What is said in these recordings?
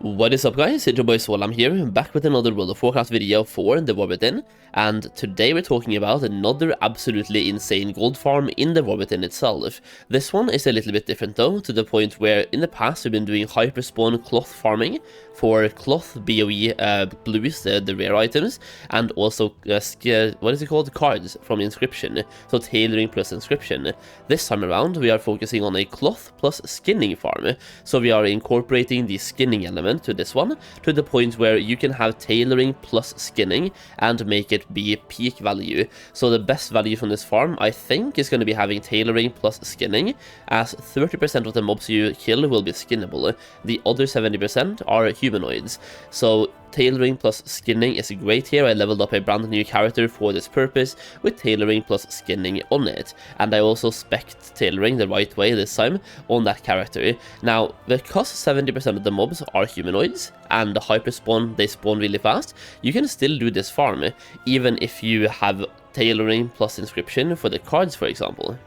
What is up guys, it's your boy Solheim here, back with another World of Warcraft video for the War Within, and today we're talking about another absolutely insane gold farm in the War Within itself. This one is a little bit different though, to the point where in the past we've been doing hyperspawn cloth farming for cloth BOE blues, the rare items, and also what is it called, cards from inscription, so tailoring plus inscription. This time around we are focusing on a cloth plus skinning farm, so we are incorporating the skinning element to this one, to the point where you can have tailoring plus skinning and make it be peak value. So the best value from this farm, I think, is going to be having tailoring plus skinning, as 30% of the mobs you kill will be skinnable. The other 70% are humanoids. So tailoring plus skinning is great here. I leveled up a brand new character for this purpose with tailoring plus skinning on it, and I also spec'd tailoring the right way this time on that character. Now, because 70% of the mobs are humanoids and the hyperspawn, they spawn really fast, you can still do this farm even if you have tailoring plus inscription for the cards, for example.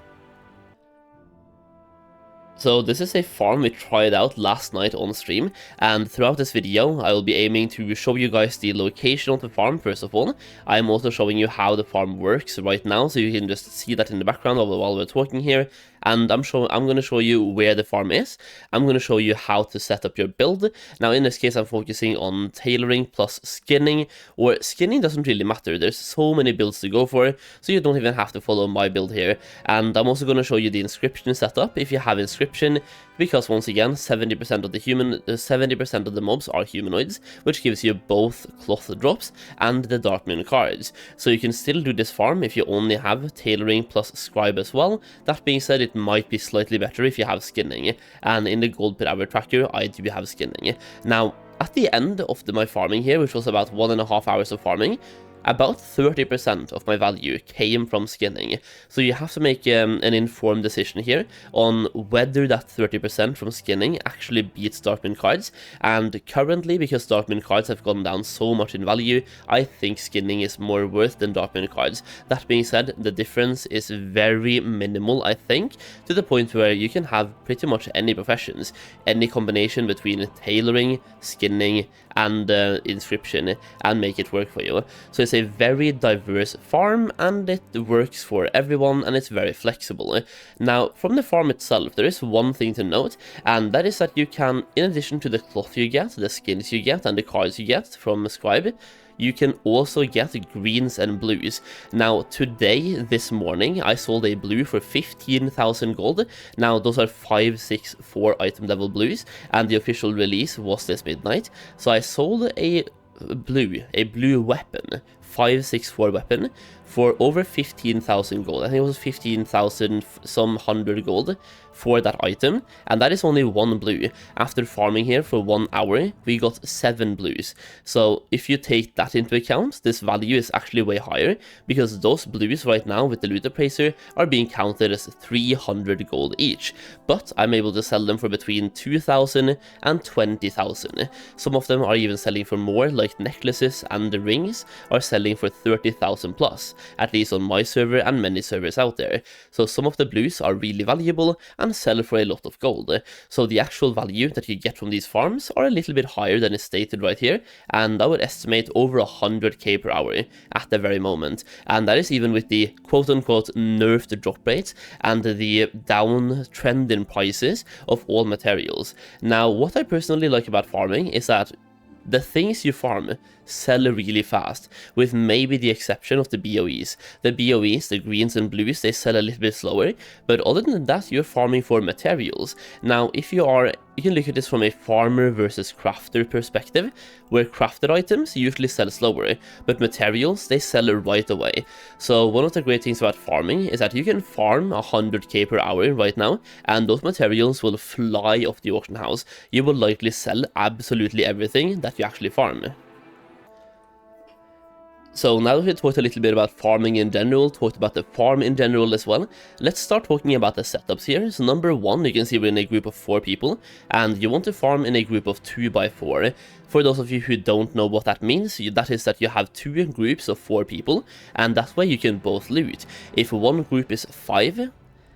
So this is a farm we tried out last night on stream, and throughout this video I will be aiming to show you guys the location of the farm first of all. I'm also showing you how the farm works right now, so you can just see that in the background while we're talking here. And I'm going to show you where the farm is. I'm going to show you how to set up your build. Now in this case I'm focusing on tailoring plus skinning, or skinning doesn't really matter. There's so many builds to go for, so you don't even have to follow my build here. And I'm also going to show you the inscription setup if you have inscription, because once again 70% of the mobs are humanoids, which gives you both cloth drops and the Dark Moon cards. So you can still do this farm if you only have tailoring plus scribe as well. That being said, it might be slightly better if you have skinning, and in the gold per hour tracker I do have skinning. Now at the end of my farming here, which was about 1.5 hours of farming, about 30% of my value came from skinning. So you have to make an informed decision here on whether that 30% from skinning actually beats Dark Moon cards. And currently, because Dark Moon cards have gone down so much in value, I think skinning is more worth than Dark Moon cards. That being said, the difference is very minimal, I think, to the point where you can have pretty much any professions, any combination between tailoring, skinning, and inscription, and make it work for you. So it's a very diverse farm, and it works for everyone, and it's very flexible. Now, from the farm itself, there is one thing to note, and that is that you can, in addition to the cloth you get, the skins you get, and the cards you get from Scribe, you can also get greens and blues. Now today, this morning, I sold a blue for 15,000 gold. Now those are 564 item level blues, and the official release was this midnight. So I sold a blue weapon, 564 weapon, for over 15,000 gold. I think it was 15,000 some 100 gold for that item, and that is only one blue. After farming here for 1 hour, we got 7 blues. So if you take that into account, this value is actually way higher, because those blues right now with the loot appraiser are being counted as 300 gold each, but I'm able to sell them for between 2,000 and 20,000. Some of them are even selling for more, like necklaces and the rings are selling for 30,000 plus, at least on my server and many servers out there. So some of the blues are really valuable and sell for a lot of gold. So the actual value that you get from these farms are a little bit higher than is stated right here, and I would estimate over 100k per hour at the very moment. And that is even with the quote-unquote nerfed drop rates and the downtrend in prices of all materials. Now, what I personally like about farming is that the things you farm sell really fast, with maybe the exception of the BOEs. The BOEs, the greens and blues, they sell a little bit slower, but other than that, you're farming for materials. Now, you can look at this from a farmer versus crafter perspective, where crafted items usually sell slower, but materials, they sell right away. So one of the great things about farming is that you can farm 100k per hour right now, and those materials will fly off the auction house. You will likely sell absolutely everything that you actually farm. So now that we talked a little bit about farming in general, talked about the farm in general as well, let's start talking about the setups here. So number one, you can see we're in a group of 4 people, and you want to farm in a group of 2x4. For those of you who don't know what that means, that is that you have 2 groups of 4 people, and that way you can both loot. If one group is 5,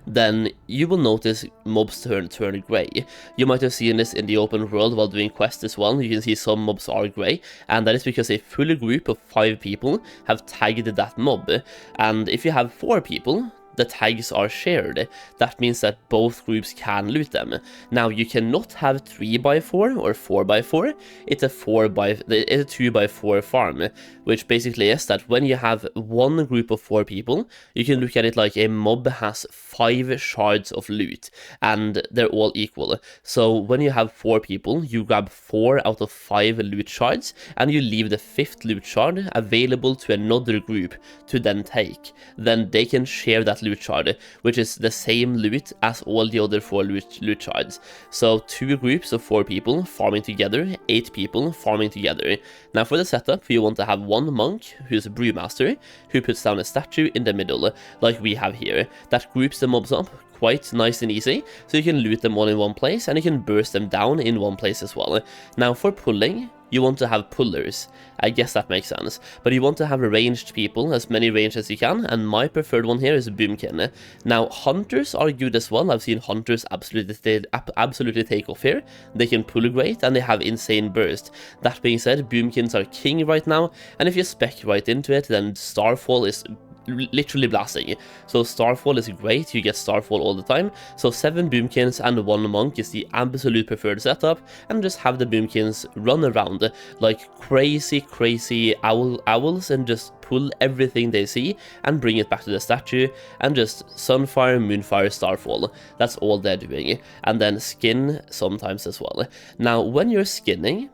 then you will notice mobs turn grey. You might have seen this in the open world while doing quests as well. You can see some mobs are grey, and that is because a full group of 5 people have tagged that mob. And if you have 4 people, the tags are shared. That means that both groups can loot them. Now, you cannot have 3x4 or 4x4. It's a 2x4 farm, which basically is that when you have one group of 4 people, you can look at it like a mob has 5 shards of loot, and they're all equal. So when you have 4 people, you grab 4 out of 5 loot shards, and you leave the 5th loot shard available to another group to then take. Then they can share that loot shard, which is the same loot as all the other 4 loot shards. So 2 groups of 4 people farming together, 8 people farming together. Now for the setup, you want to have one monk who's a brewmaster, who puts down a statue in the middle, like we have here, that groups the mobs up quite nice and easy, so you can loot them all in one place, and you can burst them down in one place as well. Now for pulling, you want to have pullers. I guess that makes sense. But you want to have ranged people, as many ranged as you can, and my preferred one here is Boomkin. Now, hunters are good as well. I've seen hunters absolutely take off here. They can pull great, and they have insane burst. That being said, Boomkins are king right now, and if you spec right into it, then Starfall is literally blasting. So Starfall is great, you get Starfall all the time. So 7 Boomkins and 1 monk is the absolute preferred setup, and just have the Boomkins run around like crazy owls and just pull everything they see and bring it back to the statue, and just Sunfire, Moonfire, Starfall. That's all they're doing. And then skin sometimes as well. Now when you're skinning,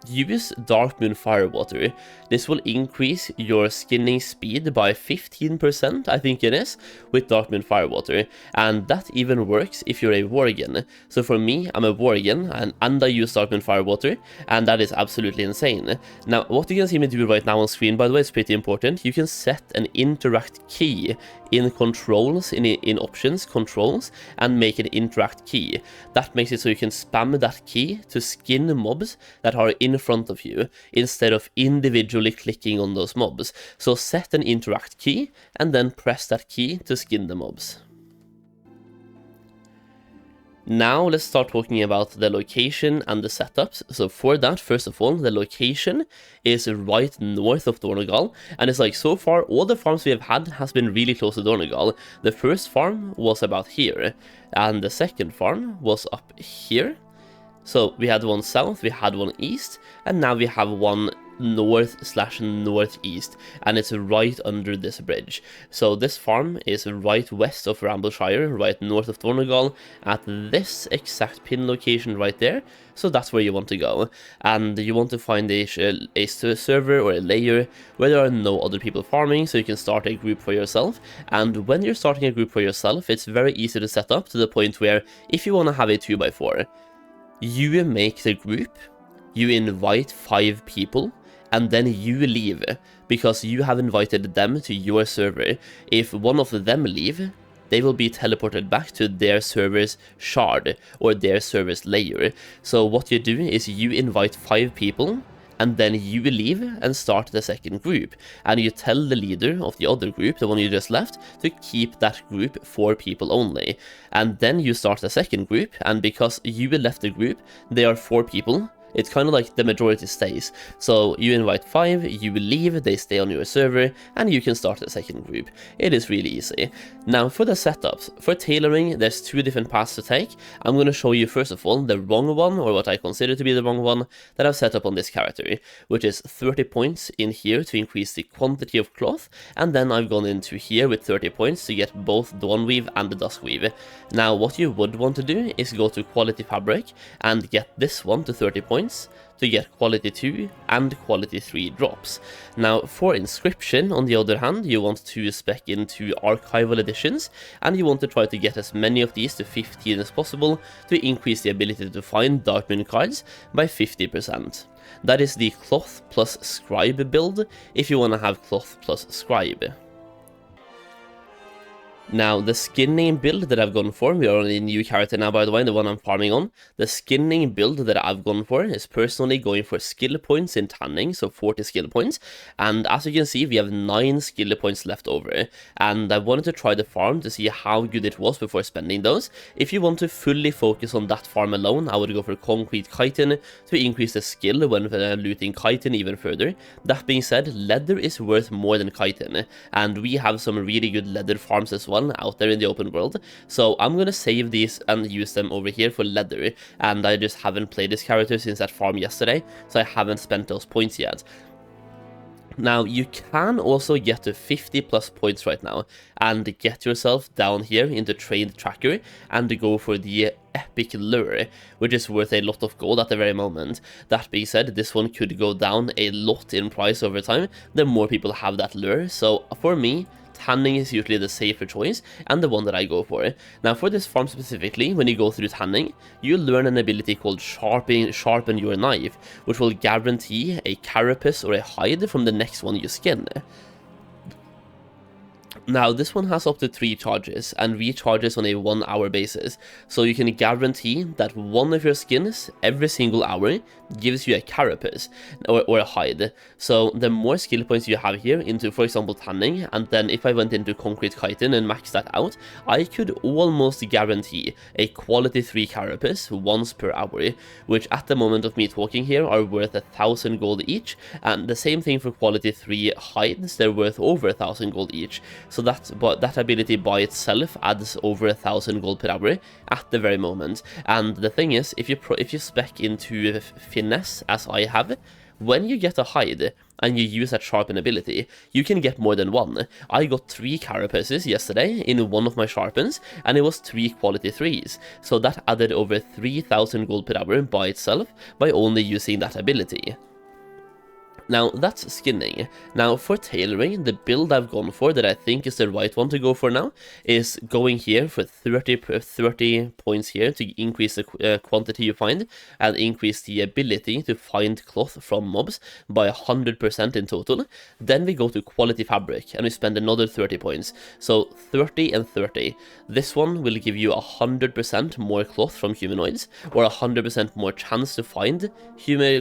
use Darkmoon Firewater. This will increase your skinning speed by 15%, I think it is, with Darkmoon Firewater, and that even works if you're a Worgen. So for me, I'm a Worgen, and I use Darkmoon Firewater, and that is absolutely insane. Now, what you can see me do right now on screen, by the way, is pretty important. You can set an interact key in controls, in options, controls, and make an interact key. That makes it so you can spam that key to skin mobs that are in front of you, instead of individually clicking on those mobs. So set an interact key, and then press that key to skin the mobs. Now let's start talking about the location and the setups. So for that, first of all, the location is right north of Dornogal, and it's like, so far all the farms we have had has been really close to Dornogal. The first farm was about here, and the second farm was up here. So we had one south, we had one east, and now we have one north/northeast, and it's right under this bridge. So this farm is right west of Rambleshire, right north of Dornogal, at this exact pin location right there. So that's where you want to go, and you want to find a server or a layer where there are no other people farming, so you can start a group for yourself. And when you're starting a group for yourself, it's very easy to set up to the point where if you want to have a 2x4, you make the group, you invite 5 people, and then you leave, because you have invited them to your server. If one of them leave, they will be teleported back to their server's shard, or their server's layer. So what you do is you invite 5 people, and then you leave and start the second group, and you tell the leader of the other group, the one you just left, to keep that group 4 people only. And then you start the second group, and because you left the group, they are 4 people. It's kind of like the majority stays. So you invite 5, you leave, they stay on your server, and you can start a second group. It is really easy. Now for the setups, for tailoring, there's 2 different paths to take. I'm going to show you first of all the wrong one, or what I consider to be the wrong one, that I've set up on this character, which is 30 points in here to increase the quantity of cloth, and then I've gone into here with 30 points to get both Dawn Weave and the Dusk Weave. Now what you would want to do is go to Quality Fabric and get this one to 30 points to get quality 2 and quality 3 drops. Now for inscription, on the other hand, you want to spec into archival editions, and you want to try to get as many of these to 15 as possible to increase the ability to find Darkmoon cards by 50%. That is the cloth plus scribe build, if you want to have cloth plus scribe. Now, the skinning build that I've gone for, we are on a new character now, by the way, the one I'm farming on. The skinning build that I've gone for is personally going for skill points in tanning, so 40 skill points. And as you can see, we have 9 skill points left over. And I wanted to try the farm to see how good it was before spending those. If you want to fully focus on that farm alone, I would go for concrete chitin to increase the skill when looting chitin even further. That being said, leather is worth more than chitin, and we have some really good leather farms as well out there in the open world, so I'm gonna save these and use them over here for leather. And I just haven't played this character since that farm yesterday, so I haven't spent those points yet. Now, you can also get to 50 plus points right now and get yourself down here into Trade Tracker and go for the Epic Lure, which is worth a lot of gold at the very moment. That being said, this one could go down a lot in price over time the more people have that lure, so for me, tanning is usually the safer choice and the one that I go for. Now, for this farm specifically, when you go through tanning, you learn an ability called sharpen your knife, which will guarantee a carapace or a hide from the next one you skin. Now, this one has up to 3 charges and recharges on a 1-hour basis, so you can guarantee that one of your skins every single hour gives you a carapace or a hide. So the more skill points you have here into, for example, tanning, and then if I went into concrete chitin and maxed that out, I could almost guarantee a quality 3 carapace once per hour, which at the moment of me talking here are worth 1,000 gold each, and the same thing for quality 3 hides, they're worth over 1,000 gold each. So that ability by itself adds over 1,000 gold per hour at the very moment. And the thing is, if you spec into finesse as I have, when you get a hide and you use that sharpen ability, you can get more than one. I got 3 carapaces yesterday in one of my sharpens, and it was 3 quality 3s. So that added over 3,000 gold per hour by itself by only using that ability. Now, that's skinning. Now, for tailoring, the build I've gone for that I think is the right one to go for now is going here for 30 points here to increase the quantity you find and increase the ability to find cloth from mobs by 100% in total. Then we go to quality fabric and we spend another 30 points. So 30 and 30. This one will give you 100% more cloth from humanoids or 100% more chance to find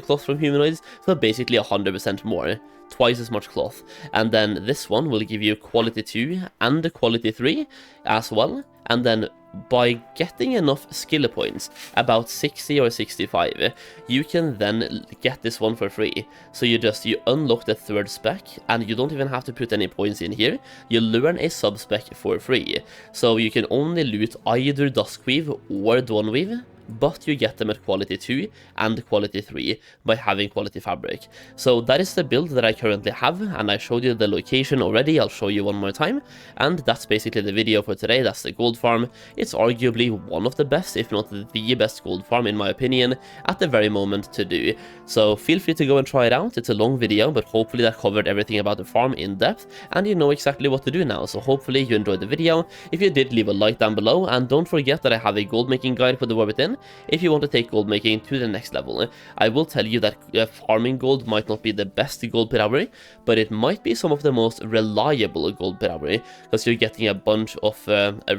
cloth from humanoids. So basically 100% more, twice as much cloth. And then this one will give you quality 2 and quality 3 as well. And then by getting enough skill points, about 60 or 65, you can then get this one for free. So you unlock the 3rd spec, and you don't even have to put any points in here. You learn a sub-spec for free. So you can only loot either Duskweave or Dawnweave, but you get them at quality 2 and quality 3 by having quality fabric. So that is the build that I currently have, and I showed you the location already. I'll show you one more time, and that's basically the video for today. That's the gold farm. It's arguably one of the best, if not the best gold farm in my opinion, at the very moment to do. So feel free to go and try it out. It's a long video, but hopefully that covered everything about the farm in depth, and you know exactly what to do now. So hopefully you enjoyed the video. If you did, leave a like down below, and don't forget that I have a gold making guide for the War Within if you want to take gold making to the next level. I will tell you that farming gold might not be the best gold per hour, but it might be some of the most reliable gold per hour, because you're getting a bunch of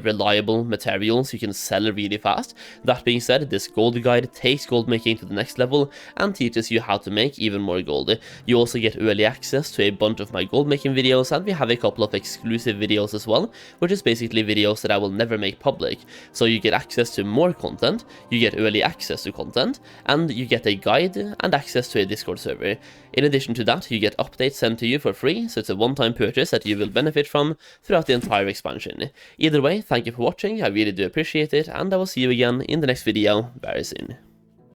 reliable materials you can sell really fast. That being said, this gold guide takes gold making to the next level and teaches you how to make even more gold. You also get early access to a bunch of my gold making videos, and we have a couple of exclusive videos as well, which is basically videos that I will never make public. So you get access to more content, you get early access to content, and you get a guide and access to a Discord server. In addition to that, you get updates sent to you for free, so it's a one-time purchase that you will benefit from throughout the entire expansion. Either way, thank you for watching, I really do appreciate it, and I will see you again in the next video very soon.